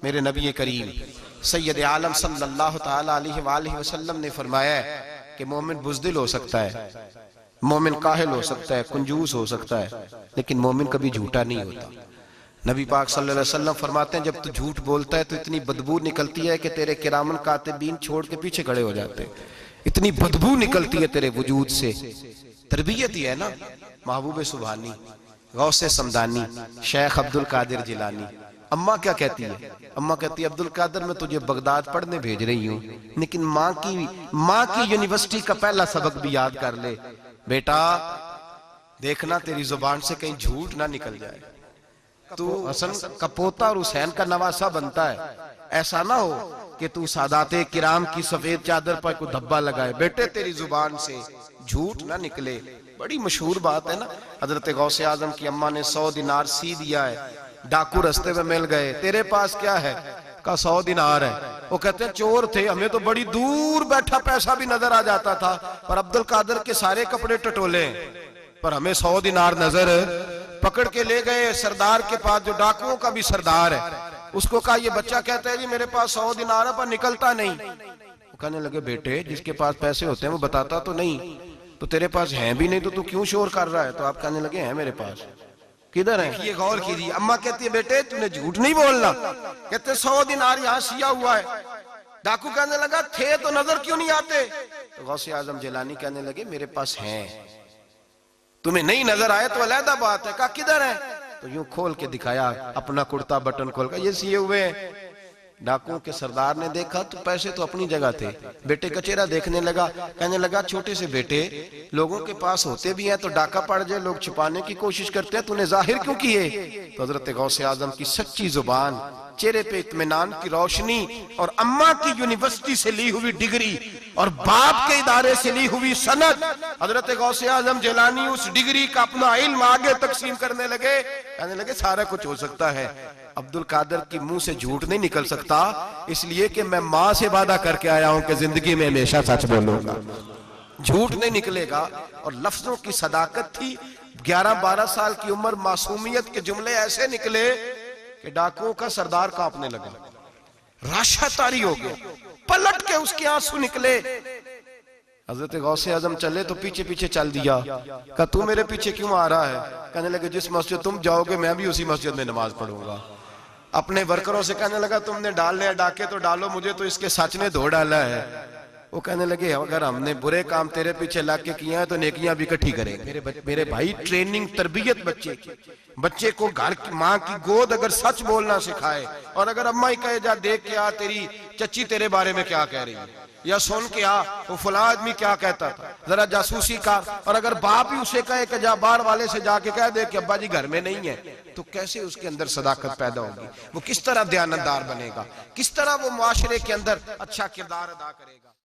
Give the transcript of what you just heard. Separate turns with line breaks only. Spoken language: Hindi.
मेरे नबी करीम सैयद आलम सल्लल्लाहु ताला अलैहि वसल्लम ने फरमाया कि मोमिन बुज़दिल हो सकता है, मोमिन काहिल हो सकता है, कंजूस हो सकता है, लेकिन मोमिन कभी झूठा नहीं होता। नबी पाक सल्लल्लाहु अलैहि वसल्लम फरमाते हैं जब तू झूठ बोलता है तो इतनी बदबू निकलती है कि तेरे किरामन कातिबीन छोड़ के पीछे खड़े हो जाते हैं। इतनी बदबू निकलती है तेरे वजूद से। तरबियत ही है ना। महबूब सुभानी, गौसे समदानी, शेख अब्दुल कादिर जिलानी। अम्मा क्या कहती है? अम्मा कहती है अब्दुल कादिर मैं तुझे बगदाद पढ़ने भेज रही हूँ, लेकिन माँ की यूनिवर्सिटी का पहला सबक भी याद कर ले बेटा, देखना तेरी जुबान से कहीं झूठ ना निकल जाए। तू हसन का पोता और हुसैन का नवासा बनता है, ऐसा ना हो कि तू सादाते किराम की सफेद चादर पर कोई धब्बा लगाए। बेटे तेरी जुबान से झूठ ना निकले। बड़ी मशहूर बात है ना। हजरत गौसे आजम की अम्मा ने 100 दिनार सी दिया है, डाकू रास्ते में मिल गए, तेरे पास क्या है? का 100 दिनार है। वो कहते हैं चोर थे, हमें तो बड़ी दूर बैठा पैसा भी नजर आ जाता था, पर अब्दुल कादिर के सारे कपड़े टटोले, पर हमें 100 दिनार नजर। पकड़ के ले गए सरदार के पास जो डाकुओं का भी सरदार है। उसको कहा ये बच्चा कहता है जी मेरे पास 100 दिनार है पर निकलता नहीं। वो कहने लगे बेटे जिसके पास पैसे होते हैं वो बताता तो नहीं, तो तेरे पास है भी नहीं तो तू क्यों शोर कर रहा है? तो आप कहने लगे हैं मेरे पास। किधर है? ये गौर कीजिए। अम्मा कहती है बेटे तूने झूठ नहीं बोलना। कहते 100 दिनार यहाँ सिया हुआ है। डाकू कहने लगा थे तो नजर क्यों नहीं आते? तो गौसे आजम जिलानी कहने लगे मेरे पास हैं, तुम्हें नहीं नजर आए तो अलहदा बात है। कहा किधर है? तो यूं खोल के दिखाया अपना कुर्ता बटन खोल कर, ये सिए हुए हैं। डाकुओं के सरदार ने देखा तो पैसे तो अपनी जगह थे। बेटे का चेहरा देखने लगा, कहने लगा छोटे से बेटे लोगों के पास होते भी हैं तो डाका पड़ जाए लोग छुपाने की कोशिश करते हैं, तूने जाहिर क्यों किए? तो हजरत गौसे आजम की सच्ची जुबान, चेहरे पे इत्मीनान की रोशनी और अम्मा की यूनिवर्सिटी से ली हुई डिग्री और बाप के इदारे से ली हुई सनद, हजरत गौसे आजम जिलानी उस डिग्री का अपना इल्म आगे तकसीम करने लगे। कहने लगे सारा कुछ हो सकता है, अब्दुल कादिर की मुंह से झूठ नहीं निकल सकता, इसलिए कि मैं मां से वादा करके आया हूं कि जिंदगी में हमेशा सच बोलूंगा, झूठ नहीं निकलेगा। और लफ्जों की सदाकत थी। 11-12 साल की उम्र, मासूमियत के जुमले ऐसे निकले कि डाकुओं का सरदार कांपने लगा, राशा तारी हो गया, पलट के उसके आंसू निकले। हजरत गौसे आजम चले तो पीछे पीछे चल दिया। कहा तू मेरे पीछे क्यों आ रहा है? कहने लगे जिस मस्जिद तुम जाओगे मैं भी उसी मस्जिद में नमाज पढ़ूंगा। अपने वर्करों से कहने लगा तुमने डालने डाके तो डालो, मुझे तो इसके सच ने धो डाला है। वो कहने लगे अगर हमने बुरे काम तेरे पीछे ला के किए हैं तो नेकियां भी इकट्ठी करेंगे। मेरे भाई ट्रेनिंग तरबियत बच्चे को घर की माँ की गोद अगर सच बोलना सिखाए, और अगर अम्मा ही कहे जा देख के आ तेरी चच्ची तेरे बारे में क्या कह रही है, या सुन के आ वो फला आदमी क्या कहता था, जरा जासूसी का। और अगर बाप ही उसे कहे कि जा बाहर वाले से जाके कह दे कि अब्बा जी घर में नहीं है, तो कैसे उसके अंदर सदाकत पैदा होगी? वो किस तरह दयानतदार बनेगा? किस तरह वो मुआशरे के अंदर अच्छा किरदार अदा करेगा?